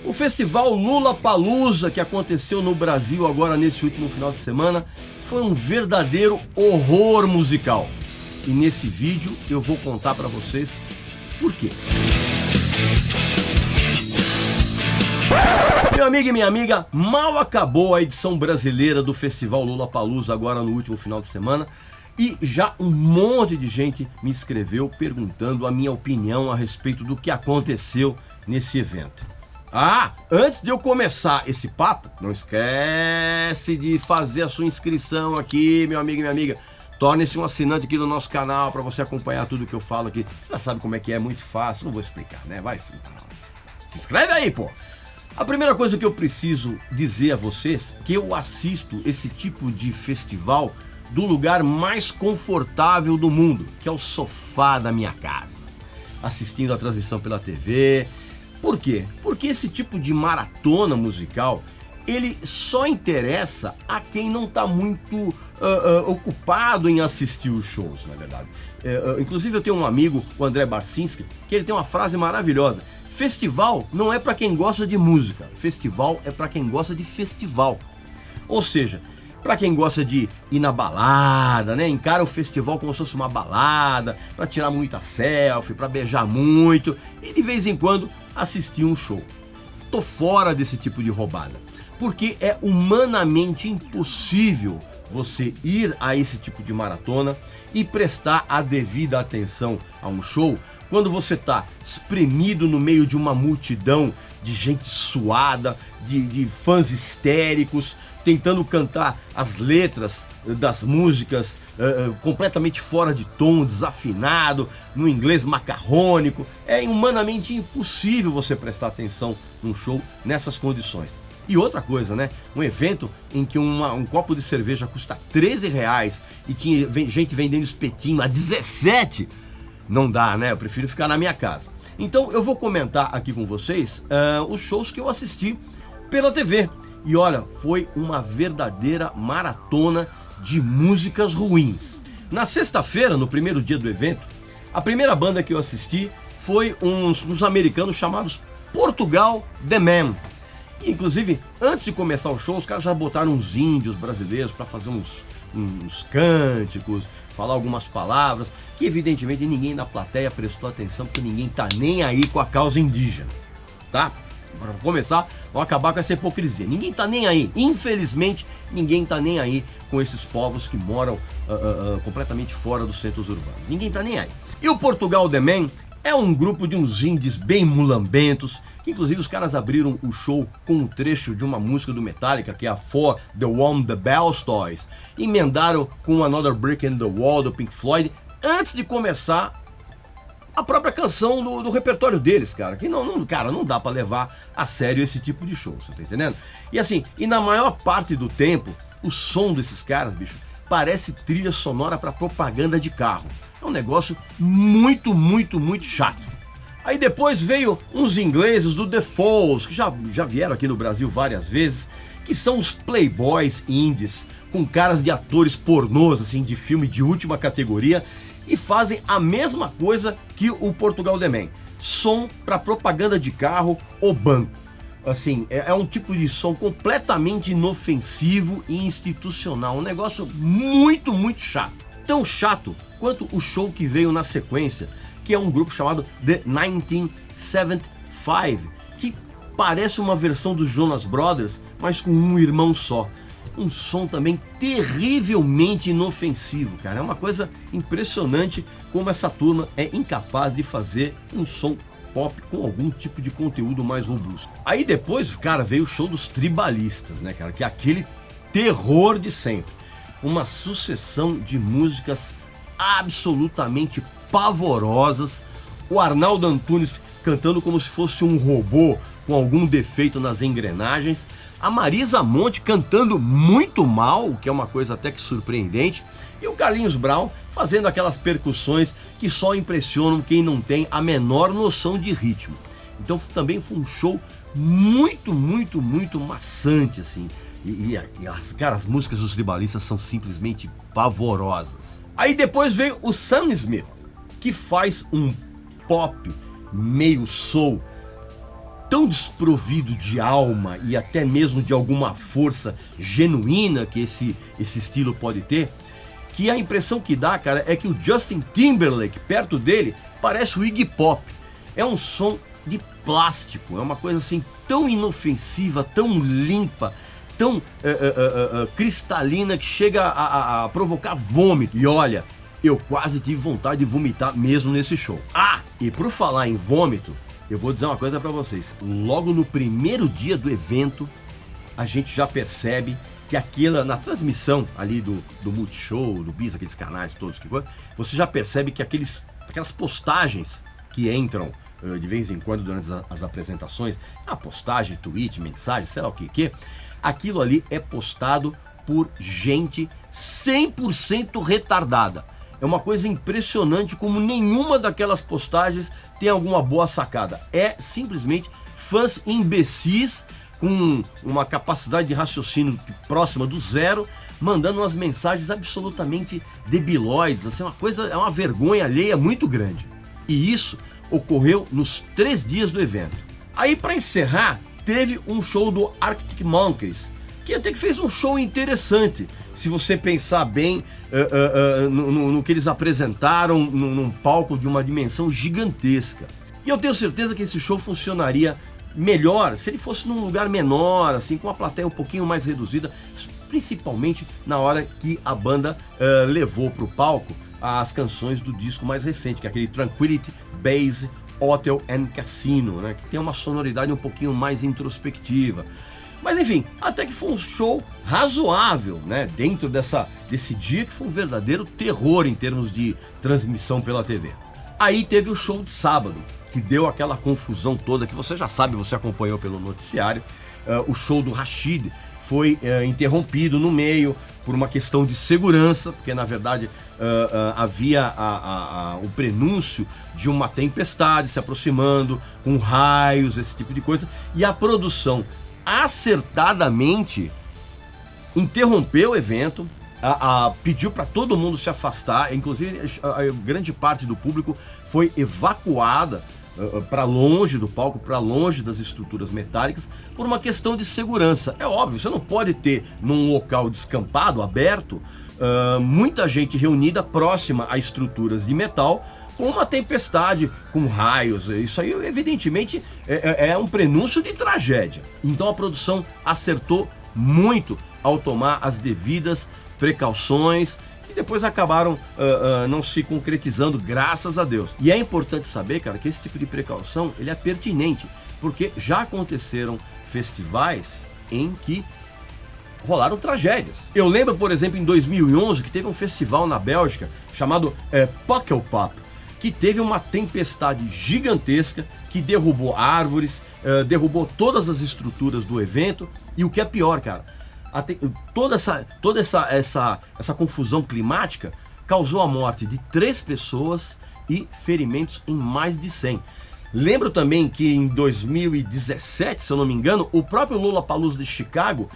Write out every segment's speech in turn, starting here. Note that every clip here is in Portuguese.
O festival Lollapalooza, que aconteceu no Brasil agora nesse último final de semana, foi um verdadeiro horror musical. E nesse vídeo eu vou contar para vocês por quê. Meu amigo e minha amiga, mal acabou a edição brasileira do festival Lollapalooza agora no último final de semana e já um monte de gente me escreveu perguntando a minha opinião a respeito do que aconteceu nesse evento. Antes de eu começar esse papo, não esquece de fazer a sua inscrição aqui, meu amigo e minha amiga. Torne-se um assinante aqui do nosso canal para você acompanhar tudo que eu falo aqui. Você já sabe como é, muito fácil, não vou explicar, né? Vai sim. Se inscreve aí, pô! A primeira coisa que eu preciso dizer a vocês é que eu assisto esse tipo de festival do lugar mais confortável do mundo, que é o sofá da minha casa, assistindo a transmissão pela TV. Por quê? Porque esse tipo de maratona musical, ele só interessa a quem não está muito ocupado em assistir os shows, na verdade. Inclusive eu tenho um amigo, o André Barcinski, que ele tem uma frase maravilhosa: festival não é para quem gosta de música, festival é para quem gosta de festival. Ou seja, para quem gosta de ir na balada, né? Encara o festival como se fosse uma balada, para tirar muita selfie, para beijar muito e de vez em quando assistir um show. Tô fora desse tipo de roubada, porque é humanamente impossível você ir a esse tipo de maratona e prestar a devida atenção a um show quando você tá espremido no meio de uma multidão de gente suada, de fãs histéricos, tentando cantar as letras das músicas completamente fora de tom, desafinado, no inglês macarrônico. É humanamente impossível você prestar atenção num show nessas condições. E outra coisa, né? Um evento em que um copo de cerveja custa R$13 e tinha gente vendendo espetinho a 17, não dá, né? Eu prefiro ficar na minha casa. Então eu vou comentar aqui com vocês os shows que eu assisti pela TV. E olha, foi uma verdadeira maratona de músicas ruins. Na sexta-feira, no primeiro dia do evento, a primeira banda que eu assisti foi uns americanos chamados Portugal The Man. E, inclusive, antes de começar o show, os caras já botaram uns índios brasileiros para fazer uns cânticos, falar algumas palavras, que evidentemente ninguém na plateia prestou atenção, porque ninguém tá nem aí com a causa indígena, tá? Para começar, vamos acabar com essa hipocrisia. Ninguém tá nem aí, infelizmente, ninguém tá nem aí com esses povos que moram completamente fora dos centros urbanos. Ninguém tá nem aí. E o Portugal The Man é um grupo de uns indies bem mulambentos, que inclusive os caras abriram o show com um trecho de uma música do Metallica, que é a For the Warm the Bells Toys. Emendaram com Another Brick in the Wall do Pink Floyd, antes de começar a própria canção do repertório deles, cara. Que não dá pra levar a sério esse tipo de show, você tá entendendo? E assim, na maior parte do tempo, o som desses caras, bicho, parece trilha sonora pra propaganda de carro. É um negócio muito, muito, muito chato. Aí depois veio uns ingleses do The Falls, que já vieram aqui no Brasil várias vezes, que são os playboys indies, com caras de atores pornôs, assim, de filme de última categoria, e fazem a mesma coisa que o Portugal The Man. Som para propaganda de carro ou banco. Assim, é um tipo de som completamente inofensivo e institucional. Um negócio muito, muito chato. Tão chato quanto o show que veio na sequência, que é um grupo chamado The 1975, que parece uma versão dos Jonas Brothers, mas com um irmão só. Um som também terrivelmente inofensivo, cara. É uma coisa impressionante como essa turma é incapaz de fazer um som pop com algum tipo de conteúdo mais robusto. Aí depois, cara, veio o show dos Tribalistas, né, cara? Que é aquele terror de sempre. Uma sucessão de músicas absolutamente pavorosas. O Arnaldo Antunes cantando como se fosse um robô com algum defeito nas engrenagens. A Marisa Monte cantando muito mal, o que é uma coisa até que surpreendente. E o Carlinhos Brown fazendo aquelas percussões que só impressionam quem não tem a menor noção de ritmo. Então também foi um show muito, muito, muito maçante, assim. As músicas dos Tribalistas são simplesmente pavorosas. Aí depois veio o Sam Smith, que faz um pop meio soul tão desprovido de alma e até mesmo de alguma força genuína que esse estilo pode ter, que a impressão que dá, cara, é que o Justin Timberlake, perto dele, parece o Iggy Pop. É um som de plástico, é uma coisa assim tão inofensiva, tão limpa, tão cristalina, que chega a provocar vômito. E olha, eu quase tive vontade de vomitar mesmo nesse show. Ah, e por falar em vômito, eu vou dizer uma coisa pra vocês. Logo no primeiro dia do evento, a gente já percebe que aquela, na transmissão ali do Multishow, do Bis, aqueles canais todos que você já percebe que aquelas postagens que entram de vez em quando durante as apresentações, a postagem, tweet, mensagem, sei lá o que, aquilo ali é postado por gente 100% retardada. É uma coisa impressionante como nenhuma daquelas postagens tem alguma boa sacada. É simplesmente fãs imbecis com uma capacidade de raciocínio próxima do zero, mandando umas mensagens absolutamente debilóides. Assim, é uma vergonha alheia muito grande. E isso ocorreu nos 3 dias do evento. Aí, para encerrar, teve um show do Arctic Monkeys, que até que fez um show interessante, se você pensar bem no que eles apresentaram num palco de uma dimensão gigantesca. E eu tenho certeza que esse show funcionaria melhor se ele fosse num lugar menor, assim, com uma plateia um pouquinho mais reduzida, principalmente na hora que a banda levou para o palco as canções do disco mais recente, que é aquele Tranquility Base Hotel and Casino, né, que tem uma sonoridade um pouquinho mais introspectiva. Mas enfim, até que foi um show razoável, né? Dentro desse dia que foi um verdadeiro terror em termos de transmissão pela TV. Aí teve o show de sábado, que deu aquela confusão toda, que você já sabe, você acompanhou pelo noticiário. O show do Rashid foi interrompido no meio por uma questão de segurança, porque na verdade havia o prenúncio de uma tempestade se aproximando, com raios, esse tipo de coisa, e a produção acertadamente interrompeu o evento, pediu para todo mundo se afastar, inclusive a grande parte do público foi evacuada para longe do palco, para longe das estruturas metálicas, por uma questão de segurança. É óbvio, você não pode ter num local descampado, aberto, muita gente reunida próxima a estruturas de metal, com uma tempestade, com raios. Isso aí evidentemente é um prenúncio de tragédia. Então a produção acertou muito ao tomar as devidas precauções, que depois acabaram não se concretizando, graças a Deus. E é importante saber, cara, que esse tipo de precaução ele é pertinente, porque já aconteceram festivais em que rolaram tragédias. Eu lembro, por exemplo, em 2011, que teve um festival na Bélgica chamado Pukkelpop, que teve uma tempestade gigantesca que derrubou árvores, derrubou todas as estruturas do evento, e o que é pior, cara, toda essa confusão climática causou a morte de 3 pessoas e ferimentos em mais de 100. Lembro também que em 2017, se eu não me engano, o próprio Lollapalooza de Chicago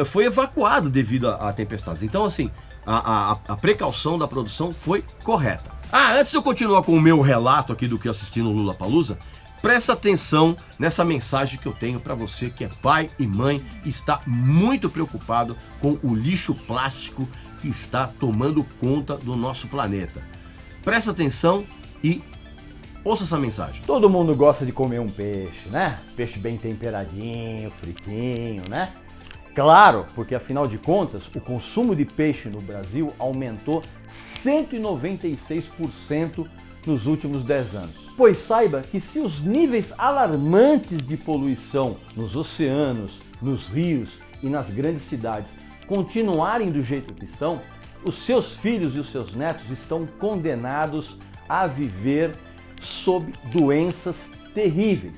foi evacuado devido a tempestades. Então, assim, a precaução da produção foi correta. Antes de eu continuar com o meu relato aqui do que eu assisti no Lollapalooza, presta atenção nessa mensagem que eu tenho para você que é pai e mãe e está muito preocupado com o lixo plástico que está tomando conta do nosso planeta. Presta atenção e ouça essa mensagem. Todo mundo gosta de comer um peixe, né? Peixe bem temperadinho, fritinho, né? Claro, porque afinal de contas, o consumo de peixe no Brasil aumentou 196% nos últimos 10 anos. Pois saiba que se os níveis alarmantes de poluição nos oceanos, nos rios e nas grandes cidades continuarem do jeito que estão, os seus filhos e os seus netos estão condenados a viver sob doenças terríveis.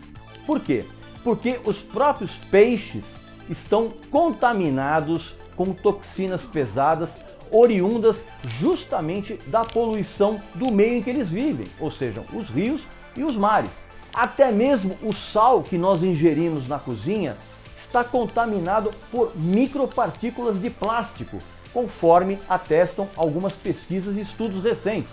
Por quê? Porque os próprios peixes estão contaminados com toxinas pesadas oriundas justamente da poluição do meio em que eles vivem, ou seja, os rios e os mares. Até mesmo o sal que nós ingerimos na cozinha está contaminado por micropartículas de plástico, conforme atestam algumas pesquisas e estudos recentes.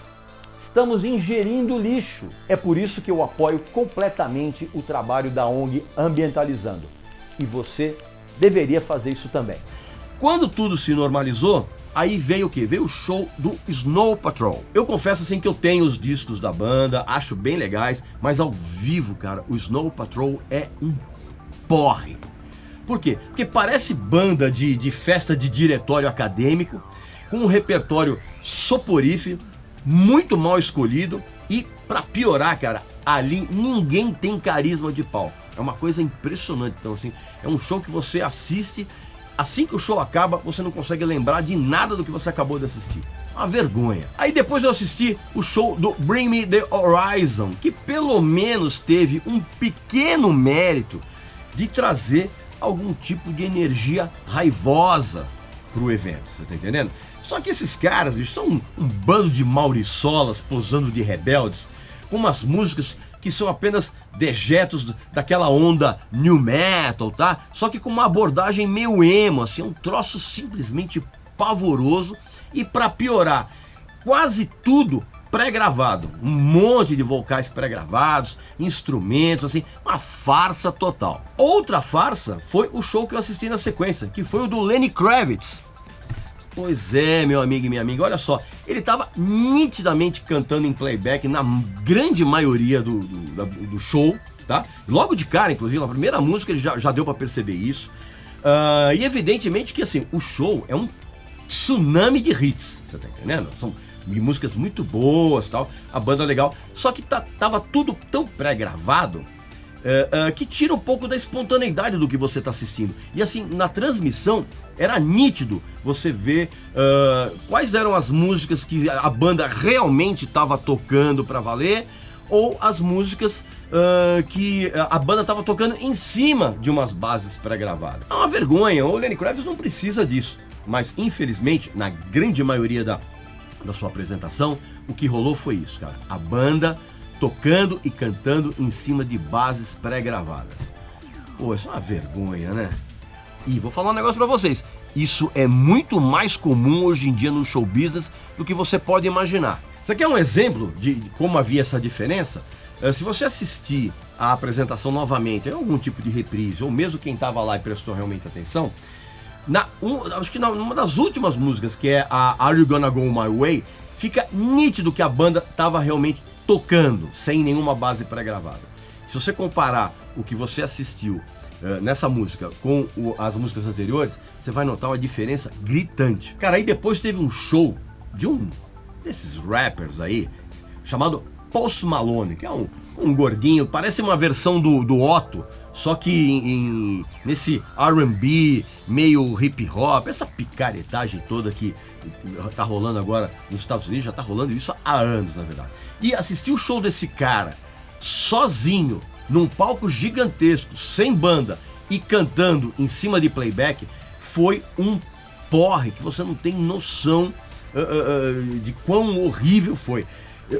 estamos ingerindo lixo. É por isso que eu apoio completamente o trabalho da ONG Ambientalizando. E você deveria fazer isso também. Quando tudo se normalizou, aí veio o quê? Veio o show do Snow Patrol. Eu confesso assim que eu tenho os discos da banda, acho bem legais, mas ao vivo, cara, o Snow Patrol é um porre. Por quê? Porque parece banda de festa de diretório acadêmico, com um repertório soporífero, muito mal escolhido e, pra piorar, cara, ali ninguém tem carisma de palco. É uma coisa impressionante. Então, assim, é um show que você assiste, assim que o show acaba, você não consegue lembrar de nada do que você acabou de assistir. Uma vergonha. Aí depois eu assisti o show do Bring Me The Horizon, que pelo menos teve um pequeno mérito de trazer algum tipo de energia raivosa pro evento, você tá entendendo? Só que esses caras, bicho, são um bando de mauriçolas posando de rebeldes, com umas músicas que são apenas dejetos daquela onda new metal, tá? Só que com uma abordagem meio emo, assim, um troço simplesmente pavoroso. E pra piorar, quase tudo pré-gravado, um monte de vocais pré-gravados, instrumentos, assim, uma farsa total. Outra farsa foi o show que eu assisti na sequência, que foi o do Lenny Kravitz. Pois é, meu amigo e minha amiga, olha só, ele estava nitidamente cantando em playback na grande maioria do show, tá? Logo de cara, inclusive, na primeira música ele já deu para perceber isso. E evidentemente que, assim, o show é um tsunami de hits, você tá entendendo? São músicas muito boas, tal, a banda legal, só que tava tudo tão pré-gravado que tira um pouco da espontaneidade do que você tá assistindo. E assim, na transmissão era nítido você ver quais eram as músicas que a banda realmente estava tocando para valer, ou as músicas que a banda estava tocando em cima de umas bases pré-gravadas. É uma vergonha, o Lenny Kravitz não precisa disso. Mas, infelizmente, na grande maioria da sua apresentação, o que rolou foi isso, cara. A banda tocando e cantando em cima de bases pré-gravadas. Pô, isso é uma vergonha, né? E vou falar um negócio pra vocês. Isso é muito mais comum hoje em dia no show business do que você pode imaginar. Isso aqui é um exemplo de como havia essa diferença. Se você assistir a apresentação novamente, em algum tipo de reprise, ou mesmo quem estava lá e prestou realmente atenção, acho que numa das últimas músicas, que é a Are You Gonna Go My Way, fica nítido que a banda estava realmente tocando, sem nenhuma base pré-gravada. Se você comparar o que você assistiu nessa música com as músicas anteriores, você vai notar uma diferença gritante. Cara, aí depois teve um show de um desses rappers aí, chamado Post Malone, que é um gordinho, parece uma versão do Otto, só que nesse R&B, meio hip hop, essa picaretagem toda que tá rolando agora nos Estados Unidos, já tá rolando isso há anos, na verdade. E assistir o show desse cara, sozinho, num palco gigantesco, sem banda, e cantando em cima de playback, foi um porre que você não tem noção de quão horrível foi.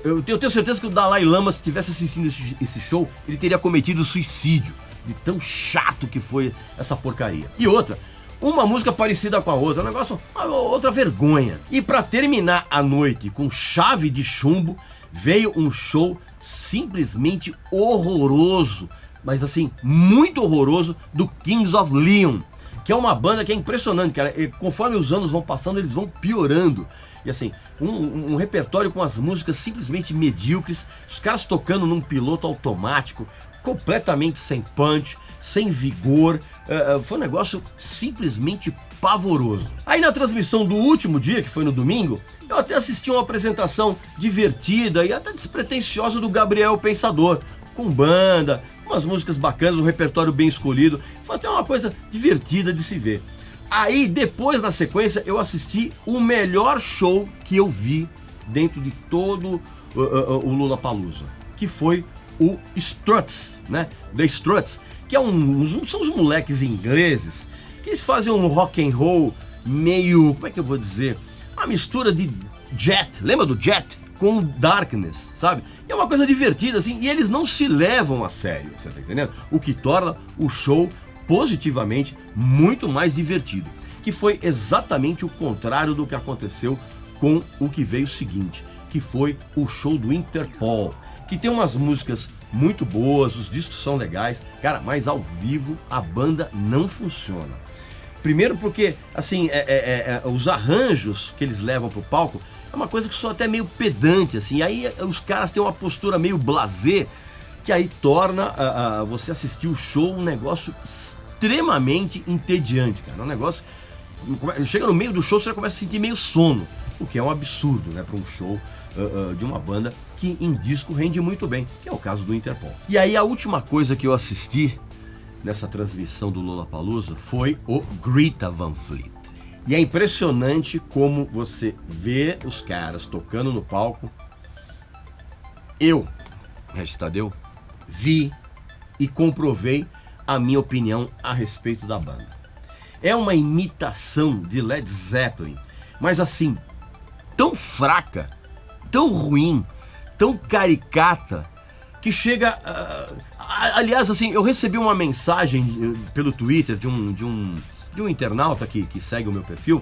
Eu tenho certeza que o Dalai Lama, se estivesse assistindo esse show, ele teria cometido suicídio, de tão chato que foi essa porcaria. E outra, uma música parecida com a outra, um negócio, outra vergonha. E pra terminar a noite com chave de chumbo, veio um show simplesmente horroroso, mas assim, muito horroroso, do Kings of Leon, que é uma banda que é impressionante, cara. E conforme os anos vão passando, eles vão piorando. E assim, um repertório com as músicas simplesmente medíocres, os caras tocando num piloto automático, completamente sem punch, sem vigor. Foi um negócio simplesmente pavoroso. Aí na transmissão do último dia, que foi no domingo, eu até assisti uma apresentação divertida e até despretensiosa do Gabriel Pensador, com banda, umas músicas bacanas, um repertório bem escolhido. Foi até uma coisa divertida de se ver. Aí, depois, na sequência, eu assisti o melhor show que eu vi dentro de todo o Lollapalooza, que foi o Struts, né? The Struts, que são os moleques ingleses, que eles fazem um rock and roll meio, como é que eu vou dizer? Uma mistura de Jet, lembra do Jet? Com Darkness, sabe? E é uma coisa divertida, assim, e eles não se levam a sério, você tá entendendo? O que torna o show positivamente muito mais divertido, que foi exatamente o contrário do que aconteceu com o que veio seguinte, que foi o show do Interpol, que tem umas músicas muito boas, os discos são legais, cara, mas ao vivo a banda não funciona. Primeiro porque, assim, os arranjos que eles levam pro palco é uma coisa que sou até meio pedante, assim, aí os caras têm uma postura meio blasé, que aí torna você assistir o show um negócio extremamente entediante, cara, um negócio... Chega no meio do show, você já começa a sentir meio sono, o que é um absurdo, né, para um show de uma banda que em disco rende muito bem, que é o caso do Interpol. E aí a última coisa que eu assisti nessa transmissão do Lollapalooza foi o Greta Van Fleet. E é impressionante como você vê os caras tocando no palco. Eu, Regis Tadeu, vi e comprovei a minha opinião a respeito da banda. É uma imitação de Led Zeppelin, mas assim, tão fraca, tão ruim, tão caricata, que chega... aliás, assim, eu recebi uma mensagem pelo Twitter de um internauta que segue o meu perfil,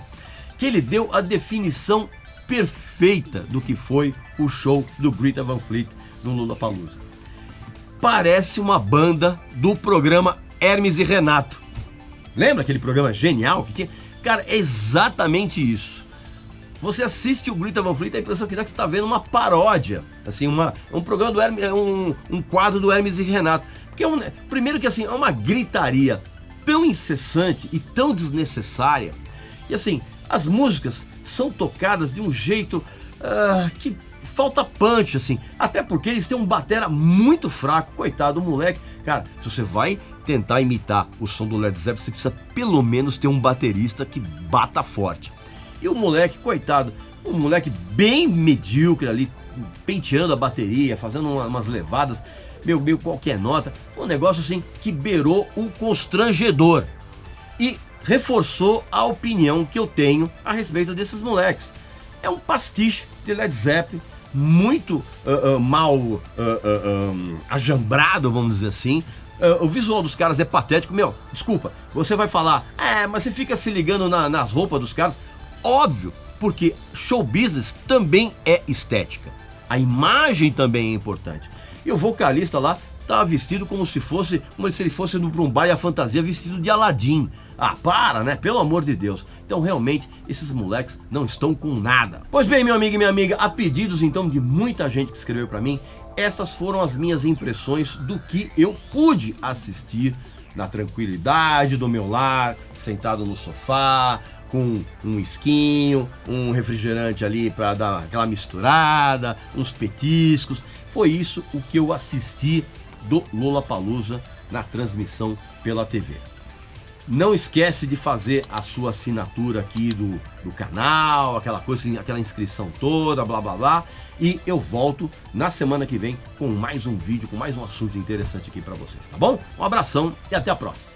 que ele deu a definição perfeita do que foi o show do Greta Van Fleet no Lollapalooza. Parece uma banda do programa Hermes e Renato. Lembra aquele programa genial que tinha? Cara, é exatamente isso. Você assiste o Greta Van Fleet, a impressão que dá que você está vendo uma paródia, assim, um programa do Hermes, um quadro do Hermes e Renato. Porque primeiro que assim, é uma gritaria tão incessante e tão desnecessária. E assim, as músicas são tocadas de um jeito que falta punch, assim. Até porque eles têm um batera muito fraco, coitado do moleque. Cara, se você vai tentar imitar o som do Led Zeppelin, você precisa pelo menos ter um baterista que bata forte. E o moleque, coitado, um moleque bem medíocre ali, penteando a bateria, fazendo umas levadas, meio qualquer nota, um negócio assim que beirou o constrangedor e reforçou a opinião que eu tenho a respeito desses moleques. É um pastiche de Led Zeppelin, muito mal ajambrado, vamos dizer assim. O visual dos caras é patético. Meu, desculpa, você vai falar, mas você fica se ligando nas roupas dos caras. Óbvio, porque show business também é estética. A imagem também é importante. E o vocalista lá tá vestido como se ele fosse para um baile à fantasia vestido de Aladim. Ah, para, né? Pelo amor de Deus. Então, realmente, esses moleques não estão com nada. Pois bem, meu amigo e minha amiga, a pedidos, então, de muita gente que escreveu para mim, essas foram as minhas impressões do que eu pude assistir na tranquilidade do meu lar, sentado no sofá, com um esquinho, um refrigerante ali para dar aquela misturada, uns petiscos. Foi isso o que eu assisti do Lollapalooza na transmissão pela TV. Não esquece de fazer a sua assinatura aqui do canal, aquela coisa, aquela inscrição toda, blá blá blá. E eu volto na semana que vem com mais um vídeo, com mais um assunto interessante aqui para vocês, tá bom? Um abração e até a próxima.